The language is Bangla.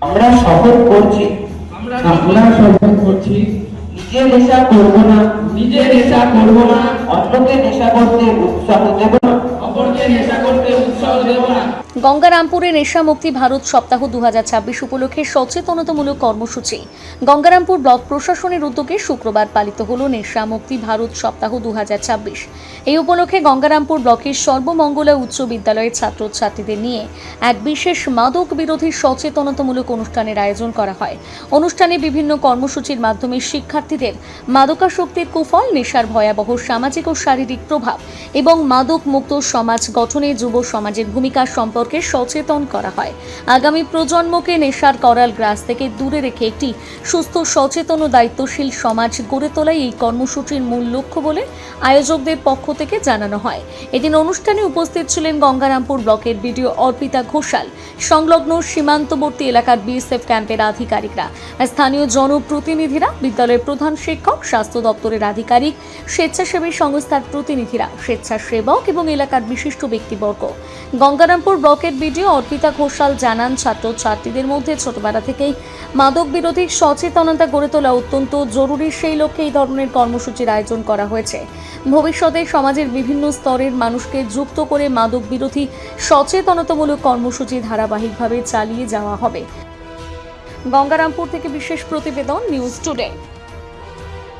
আমরা শপথ করছি নিজে নেশা করব না, অন্যকে নেশা করতে উৎসাহ দেব না। গঙ্গারামপুরে নেশামুক্তি ভারত সপ্তাহ 2026 উপলক্ষে সচেতনতামূলক কর্মসূচি গঙ্গারামপুর ব্লক প্রশাসনের উদ্যোগে শুক্রবার পালিত হল নেশামুক্তি ভারত সপ্তাহ 2026। এই উপলক্ষে গঙ্গারামপুর ব্লকের সর্বমঙ্গলা উচ্চ বিদ্যালয়ের ছাত্রছাত্রীদের নিয়ে এক বিশেষ মাদক বিরোধী সচেতনতামূলক অনুষ্ঠানের আয়োজন করা হয়। অনুষ্ঠানে বিভিন্ন কর্মসূচির মাধ্যমে শিক্ষার্থীদের মাদকাসক্তির কুফল, নেশার ভয়াবহ সামাজিক ও শারীরিক প্রভাব এবং মাদক মুক্ত সমাজ গঠনে যুব সমাজের ভূমিকা সম্পর্কে সচেতন করা হয়। আগামী প্রজন্মকে নেশার করাল গ্রাস থেকে দূরে রেখে একটি সুস্থ, সচেতন ও দায়িত্বশীল সমাজ গড়ে তোলাই এই কর্মসূচির মূল লক্ষ্য বলে আয়োজকদের পক্ষ থেকে জানানো হয়। এদিন অনুষ্ঠানে উপস্থিত ছিলেন গঙ্গারামপুর ব্লকের বিডিও অর্পিতা ঘোষাল, সংলগ্ন সীমান্তবর্তী এলাকার বিএসএফ ক্যাম্পের আধিকারিকরা, স্থানীয় জনপ্রতিনিধিরা, বিদ্যালয়ের প্রধান শিক্ষক, স্বাস্থ্য দপ্তরের আধিকারিক, স্বেচ্ছাসেবী সংস্থার প্রতিনিধিরা, স্বেচ্ছাসেবক এবং এলাকার বিশিষ্ট ব্যক্তিবর্গ। গঙ্গারামপুর ব্লকের বিডিও অর্পিতা ঘোষাল জানান, ছাত্রছাত্রীদের মধ্যে ছোটবেলা থেকেই মাদক বিরোধী সচেতনতা গড়ে তোলা অত্যন্ত জরুরি। সেই লক্ষ্যে এই ধরনের কর্মসূচির আয়োজন করা হয়েছে। ভবিষ্যতে সমাজের বিভিন্ন স্তরের মানুষকে যুক্ত করে মাদক বিরোধী সচেতনতামূলক কর্মসূচি ধারাবাহিকভাবে চালিয়ে যাওয়া হবে। গঙ্গারামপুর থেকে বিশেষ প্রতিবেদন, নিউজ টুডে।